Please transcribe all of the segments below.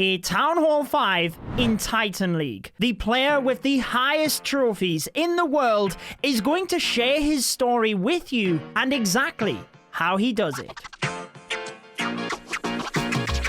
a Town Hall 5 in Titan League. The player with the highest trophies in the world is going to share his story with you and exactly how he does it.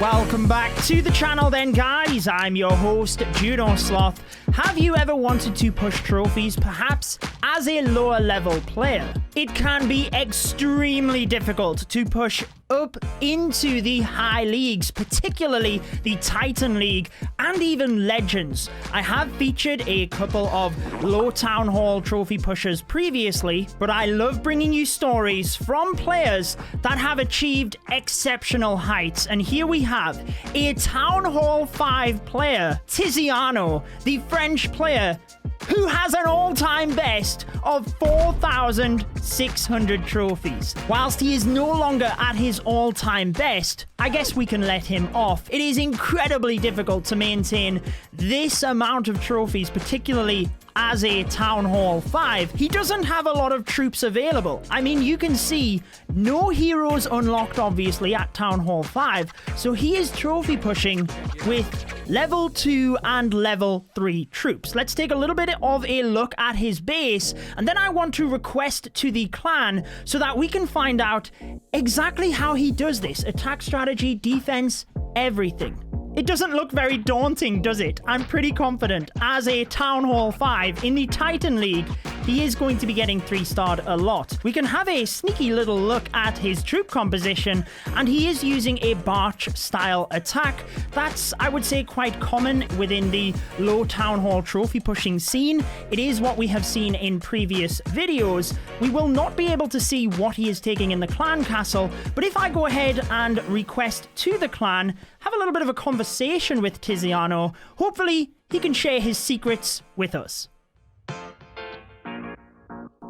Welcome back to the channel then, guys. I'm your host, Judo Sloth. Have you ever wanted to push trophies, perhaps as a lower level player? It can be extremely difficult to push up into the high leagues, particularly the Titan League and even Legends. I have featured a couple of low Town Hall trophy pushers previously, but I love bringing you stories from players that have achieved exceptional heights. And here we have a Town Hall 5 player, Tiziano, the French player, who has an all-time best of 4,600 trophies. Whilst he is no longer at his all-time best, I guess we can let him off. It is incredibly difficult to maintain this amount of trophies, particularly as a Town Hall 5. He doesn't have a lot of troops available. I mean, you can see no heroes unlocked, obviously, at Town Hall 5, so he is trophy pushing with level 2 and level 3 troops. Let's take a little bit of a look at his base, and then I want to request to the clan so that we can find out exactly how he does this. Attack strategy, defense, everything. It doesn't look very daunting, does it? I'm pretty confident as a Town Hall 5 in the Titan League, he is going to be getting 3-starred a lot. We can have a sneaky little look at his troop composition, and he is using a Barch style attack. That's, I would say, quite common within the low Town Hall trophy pushing scene. It is what we have seen in previous videos. We will not be able to see what he is taking in the clan castle, but if I go ahead and request to the clan, have a little bit of a conversation with Tiziano, hopefully he can share his secrets with us.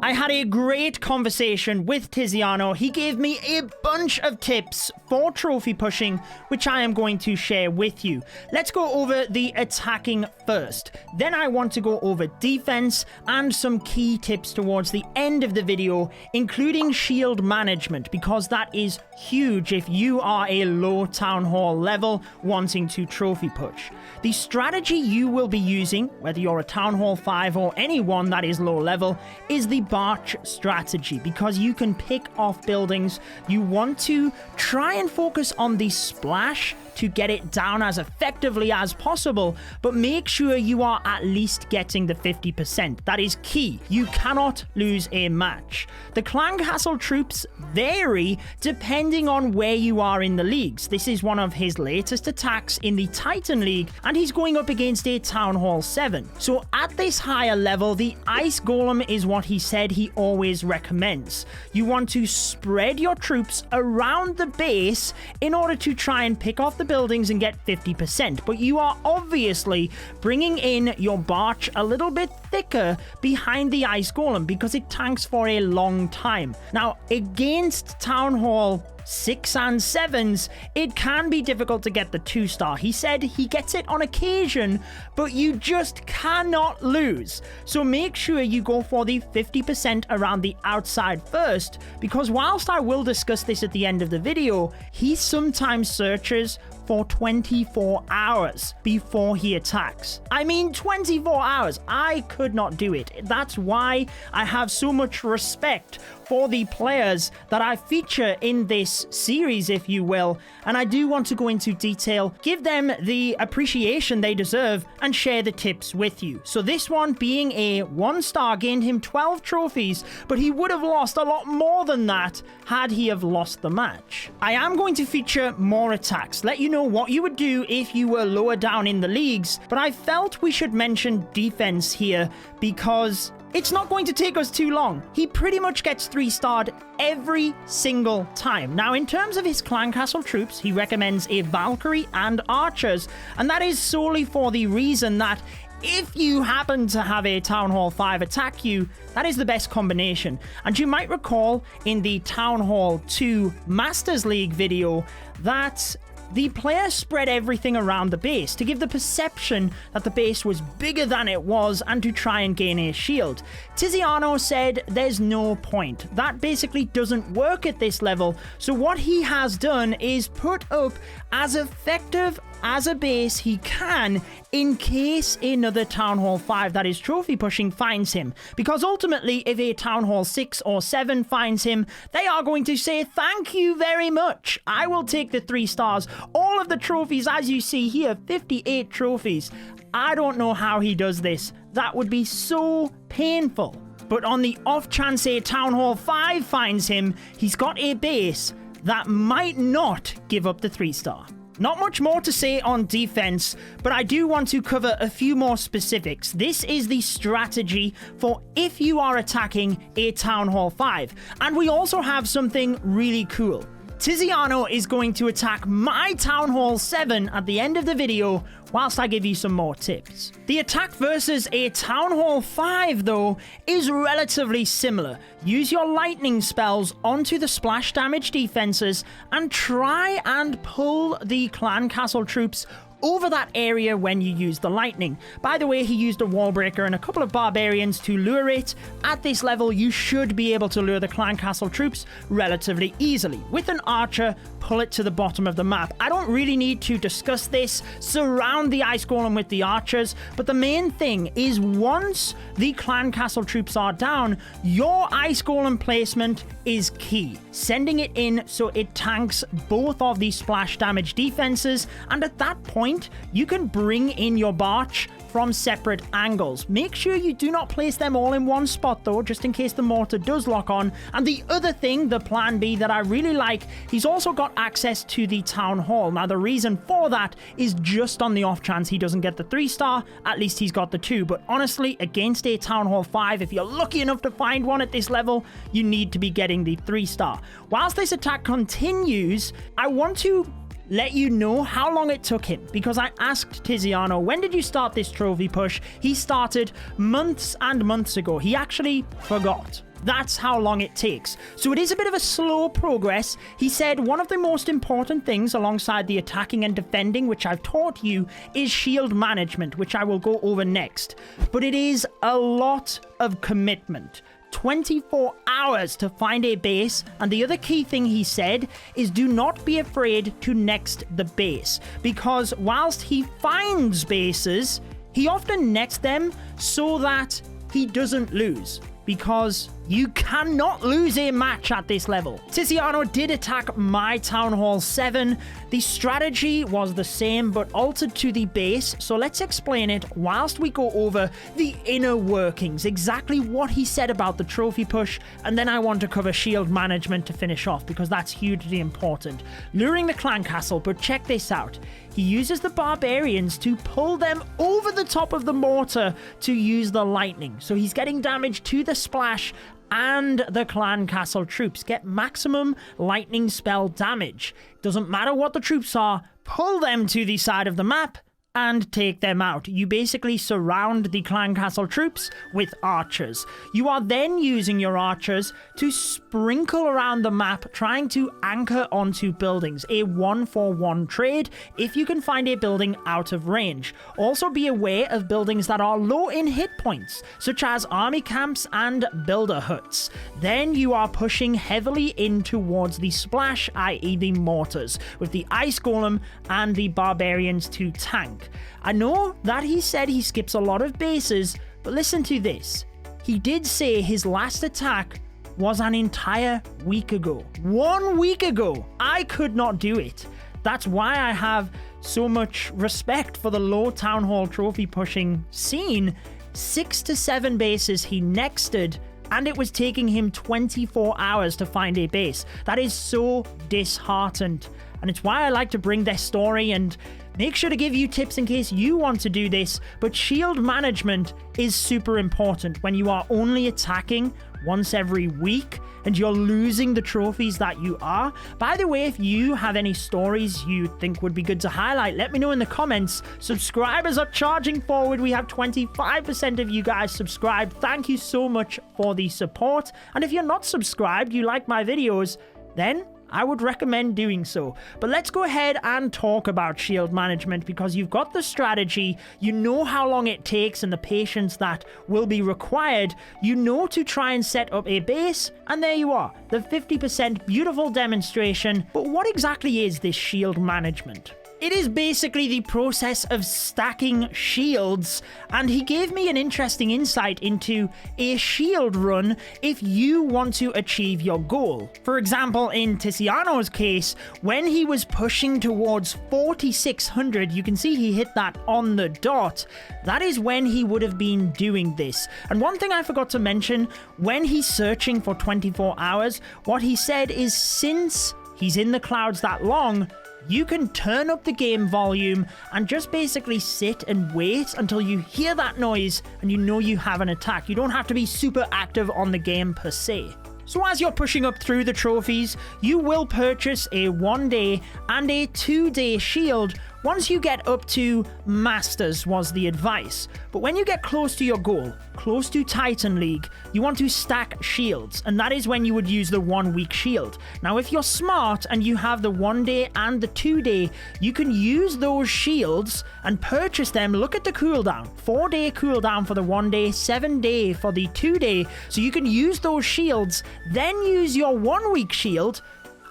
I had a great conversation with Tiziano. He gave me a bunch of tips for trophy pushing, which I am going to share with you. Let's go over the attacking first. Then I want to go over defense and some key tips towards the end of the video, including shield management, because that is huge if you are a low Town Hall level wanting to trophy push. The strategy you will be using, whether you're a Town Hall 5 or anyone that is low level, is the Barch strategy, because you can pick off buildings. You want to try and focus on the splash to get it down as effectively as possible, but make sure you are at least getting the 50%. That is key. You cannot lose a match. The clan castle troops vary depending on where you are in the leagues. This is one of his latest attacks in the Titan League, and he's going up against a Town Hall 7. So at this higher level, the Ice Golem is what he said he always recommends. You want to spread your troops around the base in order to try and pick off the buildings and get 50%, but you are obviously bringing in your Barch a little bit thicker behind the Ice Golem because it tanks for a long time. Now, against Town Hall 6 and 7s, it can be difficult to get the 2-star. He said he gets it on occasion, but you just cannot lose. So make sure you go for the 50% around the outside first, because whilst I will discuss this at the end of the video, he sometimes searches for 24 hours before he attacks. I mean, 24 hours. I could not do it. That's why I have so much respect for the players that I feature in this series, if you will, and I do want to go into detail, give them the appreciation they deserve, and share the tips with you. So this one, being a 1-star, gained him 12 trophies, but he would have lost a lot more than that had he have lost the match. I am going to feature more attacks, let you know what you would do if you were lower down in the leagues, but I felt we should mention defense here because it's not going to take us too long. He pretty much gets 3-starred every single time. Now, in terms of his clan castle troops, he recommends a Valkyrie and archers, and that is solely for the reason that if you happen to have a Town Hall 5 attack you, that is the best combination. And you might recall in the Town Hall 2 Masters League video that the player spread everything around the base to give the perception that the base was bigger than it was and to try and gain a shield. Tiziano said there's no point. That basically doesn't work at this level. So what he has done is put up as effective as a base he can in case another Town Hall 5 that is trophy pushing finds him. Because ultimately, if a Town Hall 6 or 7 finds him, they are going to say, thank you very much. I will take the 3 stars. All of the trophies, as you see here, 58 trophies. I don't know how he does this. That would be so painful. But on the off chance a Town Hall 5 finds him, he's got a base that might not give up the 3-star. Not much more to say on defense, but I do want to cover a few more specifics. This is the strategy for if you are attacking a Town Hall 5. And we also have something really cool. Tiziano is going to attack my Town Hall 7 at the end of the video, whilst I give you some more tips. The attack versus a Town Hall 5, though, is relatively similar. Use your lightning spells onto the splash damage defenses and try and pull the clan castle troops over that area when you use the lightning. By the way, he used a wall breaker and a couple of barbarians to lure it. At this level, you should be able to lure the clan castle troops relatively easily. With an archer, pull it to the bottom of the map. I don't really need to discuss this. Surround the ice golem with the archers, but the main thing is once the clan castle troops are down, your ice golem placement is key. Sending it in so it tanks both of the splash damage defenses, and at that point, you can bring in your Barch from separate angles. Make sure you do not place them all in one spot though, just in case the mortar does lock on. And the other thing, the plan B that I really like, he's also got access to the Town Hall. Now the reason for that is just on the off chance he doesn't get the 3-star, at least he's got the 2. But honestly, against a Town Hall 5, if you're lucky enough to find one at this level, you need to be getting the 3-star. Whilst this attack continues, I want to let you know how long it took him, because I asked Tiziano, when did you start this trophy push? He started months and months ago. He actually forgot. That's how long it takes. So it is a bit of a slow progress. He said one of the most important things alongside the attacking and defending, which I've taught you, is shield management, which I will go over next. But it is a lot of commitment. 24 hours to find a base, and the other key thing he said is do not be afraid to next the base, because whilst he finds bases, he often nets them so that he doesn't lose, because you cannot lose a match at this level. Tiziano did attack my Town Hall 7. The strategy was the same but altered to the base, so let's explain it whilst we go over the inner workings, exactly what he said about the trophy push, and then I want to cover shield management to finish off because that's hugely important. Luring the clan castle, but check this out. He uses the barbarians to pull them over the top of the mortar to use the lightning. So he's getting damage to the splash, and the clan castle troops get maximum lightning spell damage. Doesn't matter what the troops are, pull them to the side of the map and take them out. You basically surround the clan castle troops with archers. You are then using your archers to sprinkle around the map, trying to anchor onto buildings. A 1-for-1 trade if you can find a building out of range. Also be aware of buildings that are low in hit points, such as army camps and builder huts. Then you are pushing heavily in towards the splash, i.e. the mortars, with the ice golem and the barbarians to tank. I know that he said he skips a lot of bases, but listen to this. He did say his last attack was an entire week ago. 1 week ago! I could not do it. That's why I have so much respect for the low Town Hall trophy pushing scene. 6 to 7 bases he nexted, and it was taking him 24 hours to find a base. That is so disheartened. And it's why I like to bring their story and make sure to give you tips in case you want to do this. But shield management is super important when you are only attacking once every week and you're losing the trophies that you are. By the way, if you have any stories you think would be good to highlight, let me know in the comments. Subscribers are charging forward. We have 25% of you guys subscribed. Thank you so much for the support. And if you're not subscribed, you like my videos, then I would recommend doing so. But let's go ahead and talk about shield management, because you've got the strategy, you know how long it takes and the patience that will be required, you know to try and set up a base, and there you are, the 50% beautiful demonstration. But what exactly is this shield management? It is basically the process of stacking shields, and he gave me an interesting insight into a shield run if you want to achieve your goal. For example, in Tiziano's case, when he was pushing towards 4,600, you can see he hit that on the dot. That is when he would have been doing this. And one thing I forgot to mention, when he's searching for 24 hours, what he said is since he's in the clouds that long, you can turn up the game volume and just basically sit and wait until you hear that noise and you know you have an attack. You don't have to be super active on the game per se. So as you're pushing up through the trophies, you will purchase a 1-day and a 2-day shield once you get up to Masters was the advice. But when you get close to your goal, close to Titan League, you want to stack shields, and that is when you would use the 1-week shield. Now if you're smart and you have the 1-day and the 2-day, you can use those shields and purchase them. Look at the cooldown, 4-day cooldown for the 1-day, 7-day for the 2-day, so you can use those shields, then use your 1-week shield,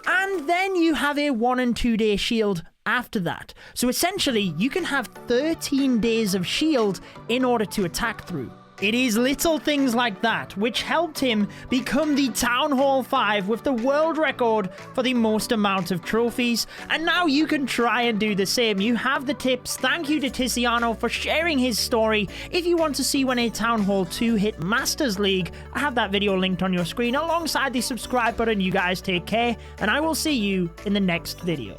and then you have a 1 and 2-day shield after that. So essentially, you can have 13 days of shield in order to attack through. It is little things like that which helped him become the Town Hall 5 with the world record for the most amount of trophies. And now you can try and do the same. You have the tips. Thank you to Tiziano for sharing his story. If you want to see when a Town Hall 2 hit Masters League, I have that video linked on your screen alongside the subscribe button. You guys take care, and I will see you in the next video.